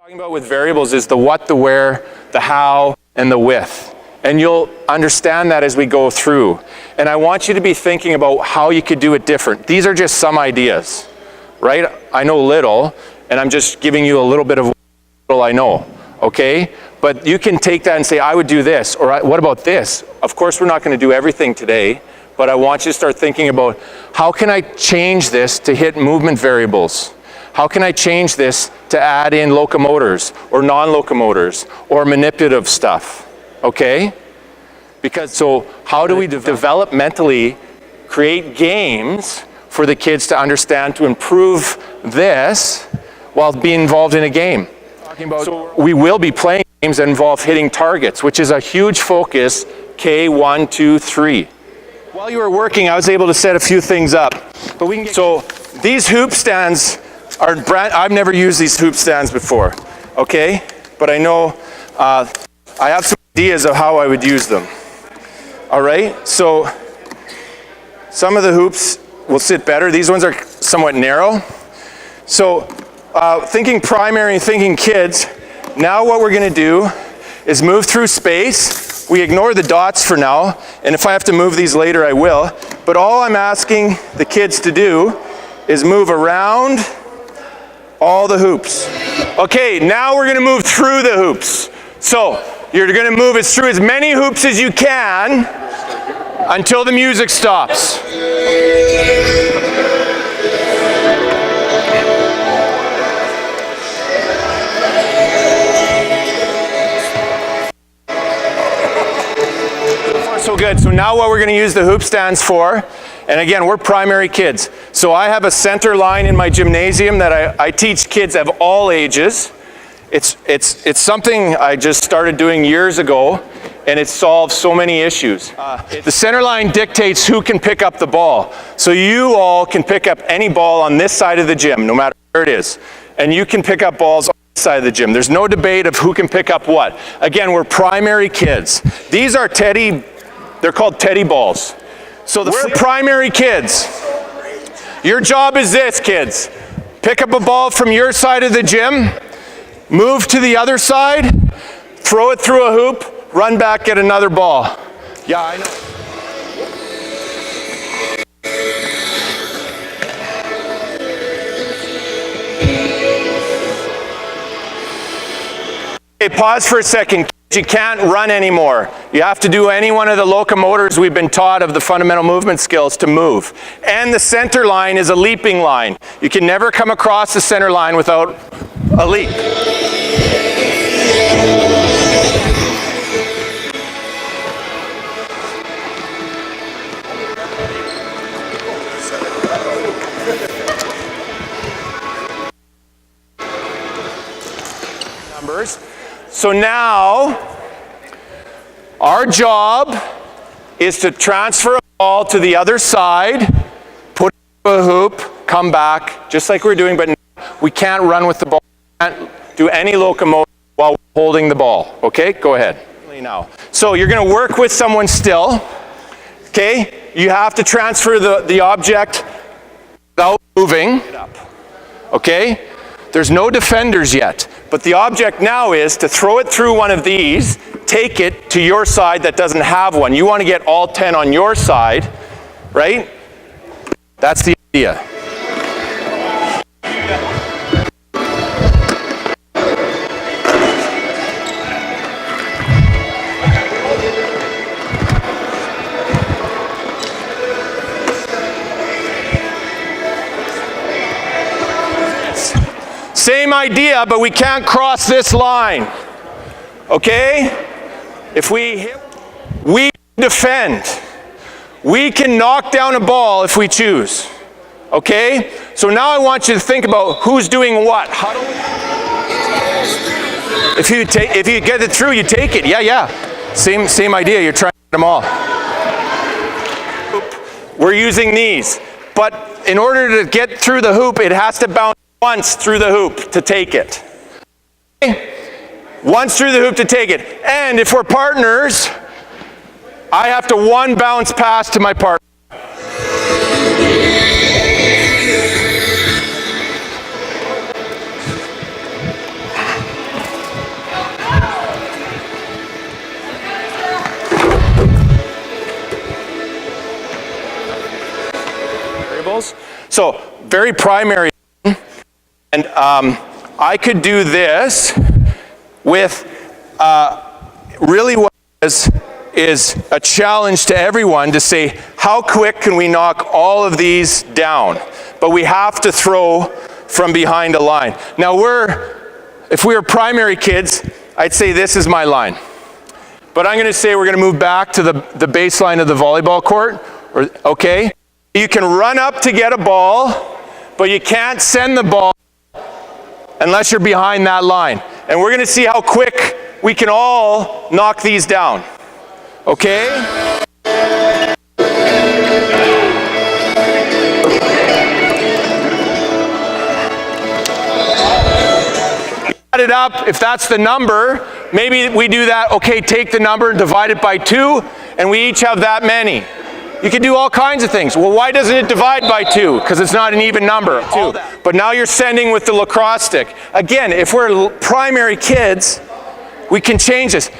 Talking about with variables is the what, the where, the how, and the with. And you'll understand that as we go through. And I want you to be thinking about how you could do it different. These are just some ideas, right? I know little, and I'm just giving you a little bit of what I know, okay? But you can take that and say, I would do this, or what about this? Of course, we're not going to do everything today, but I want you to start thinking about how can I change this to hit movement variables? How can I change this to add in locomotors or non-locomotors or manipulative stuff, okay? Because so how do we developmentally create games for the kids to understand to improve this while being involved in a game? So we will be playing games that involve hitting targets, which is a huge focus, K1, 2, 3. While you were working, I was able to set a few things up. But we can get so these hoop stands are I've never used these hoop stands before, okay? But I know I have some ideas of how I would use them. All right, so some of the hoops will sit better. These ones are somewhat narrow. So thinking primary and thinking kids, now what we're gonna do is move through space. We ignore the dots for now, and if I have to move these later, I will. But all I'm asking the kids to do is move around all the hoops. Okay, now we're gonna move through the hoops. So you're gonna move through as many hoops as you can until the music stops. So good. So now what we're going to use the hoop stands for, and again, we're primary kids. So I have a center line in my gymnasium that I teach kids of all ages. It's something I just started doing years ago, and it solves so many issues. The center line dictates who can pick up the ball. So you all can pick up any ball on this side of the gym, no matter where it is. And you can pick up balls on this side of the gym. There's no debate of who can pick up what. Again, we're primary kids. These are they're called teddy balls. So we're primary kids. Your job is this, kids. Pick up a ball from your side of the gym, move to the other side, throw it through a hoop, run back, get another ball. Yeah, I know. Okay, pause for a second. You can't run anymore. You have to do any one of the locomotors we've been taught of the fundamental movement skills to move. And the center line is a leaping line. You can never come across the center line without a leap. Numbers. So now, our job is to transfer a ball to the other side, put it into a hoop, come back, just like we're doing, but we can't run with the ball. We can't do any locomotion while holding the ball. Okay, go ahead. Now, so you're going to work with someone still. Okay, you have to transfer the object without moving. Okay, there's no defenders yet. But the object now is to throw it through one of these, take it to your side that doesn't have one. You want to get all 10 on your side, right? That's the idea. Same idea, but we can't cross this line, okay? If we defend, we can knock down a ball if we choose, okay? So now I want you to think about who's doing what. How do we... If you get it through, you take it. Yeah. Same idea. You're trying to get them all. We're using these, but in order to get through the hoop, it has to bounce once through the hoop to take it. Okay? Once through the hoop to take it. And if we're partners, I have to one bounce pass to my partner. So very primary. And I could do this with really what is a challenge to everyone to say, how quick can we knock all of these down? But we have to throw from behind a line. Now if we were primary kids, I'd say this is my line. But I'm gonna say we're gonna move back to the baseline of the volleyball court, okay? You can run up to get a ball, but you can't send the ball unless you're behind that line. And we're gonna see how quick we can all knock these down, okay? Add it up, if that's the number, maybe we do that, okay, take the number and divide it by 2, and we each have that many. You can do all kinds of things. Well, why doesn't it divide by 2? Because it's not an even number, 2. But now you're sending with the lacrosse stick. Again, if we're primary kids, we can change this.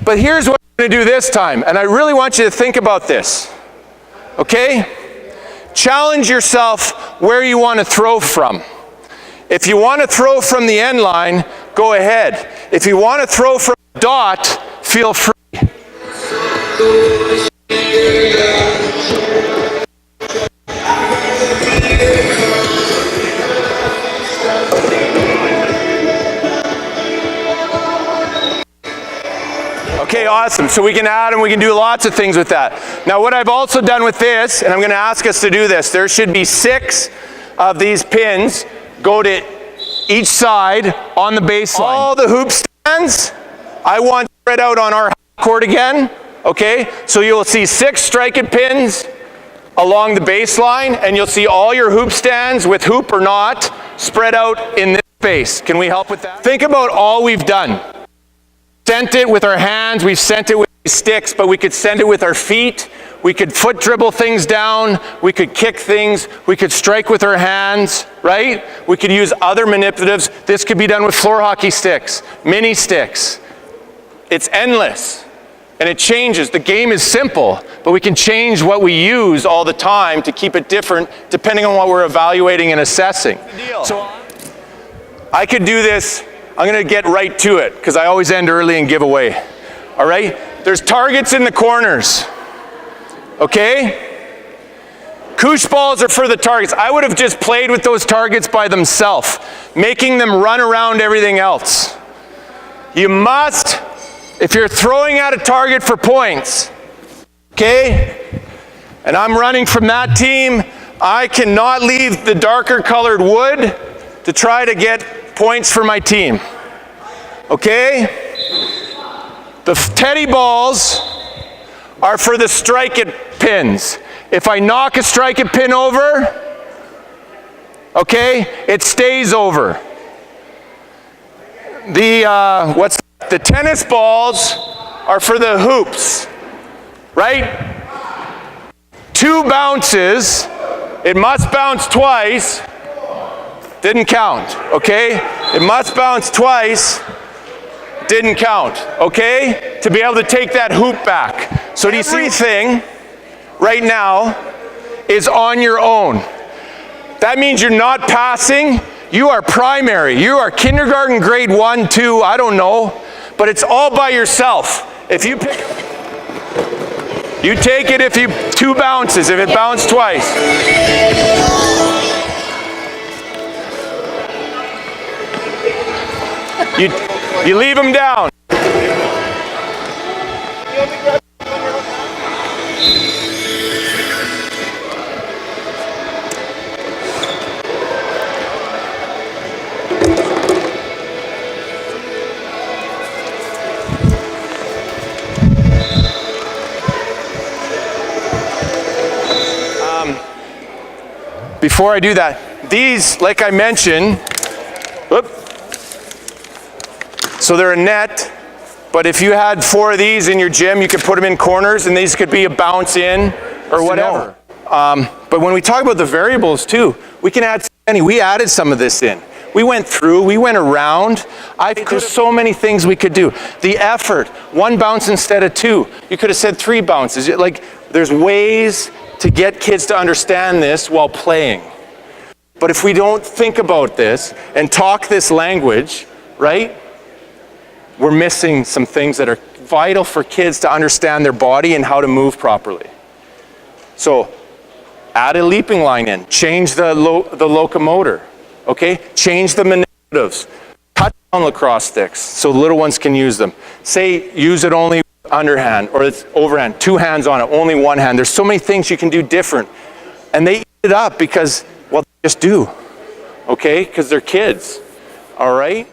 But here's what I'm gonna do this time, and I really want you to think about this, okay? Challenge yourself where you want to throw from. If you want to throw from the end line, go ahead. If you want to throw from the dot, feel free. Okay, awesome. So we can add and we can do lots of things with that. Now what I've also done with this, and I'm going to ask us to do this, there should be 6 of these pins go to each side on the baseline. All the hoop stands, I want spread out on our court again, okay? So you'll see 6 STRYKE pins along the baseline, and you'll see all your hoop stands with hoop or not spread out in this space. Can we help with that? Think about all we've done. Sent it with our hands, we've sent it with sticks, but we could send it with our feet. We could foot dribble things down, we could kick things, we could strike with our hands, right? We could use other manipulatives. This could be done with floor hockey sticks, mini sticks. It's endless, and it changes. The game is simple, but we can change what we use all the time to keep it different depending on what we're evaluating and assessing. So I could do this. I'm gonna get right to it because I always end early and give away, all right? There's targets in the corners. Okay? Koosh balls are for the targets. I would have just played with those targets by themselves, making them run around everything else. You must, if you're throwing at a target for points, okay, and I'm running from that team, I cannot leave the darker colored wood to try to get points for my team. Okay? The teddy balls are for the STRYKE pins. If I knock a STRYKE pin over, okay, it stays over. The tennis balls are for the hoops, right? 2 bounces, it must bounce twice, didn't count, okay? It must bounce twice, didn't count, okay? To be able to take that hoop back. So do you see everything right now is on your own? That means you're not passing. You are primary. You are kindergarten, grade 1, 2, I don't know. But it's all by yourself. If you pick, you take it if you 2 bounces, if it bounced twice. You leave them down. Before I do that, these, like I mentioned, so they're a net, but if you had 4 of these in your gym, you could put them in corners, and these could be a bounce in or whatever. But when we talk about the variables too, we can add any. We added some of this in. We went through, we went around. There's so many things we could do. The effort, 1 bounce instead of 2. You could have said 3 bounces. Like, there's ways to get kids to understand this while playing. But if we don't think about this and talk this language, right, we're missing some things that are vital for kids to understand their body and how to move properly. So add a leaping line in, change the locomotor, okay? Change the manipulatives. Cut down lacrosse sticks so little ones can use them. Say use it only underhand or it's overhand, 2 hands on it, only 1 hand. There's so many things you can do different. And they eat it up because, well, they just do, okay? Because they're kids, all right?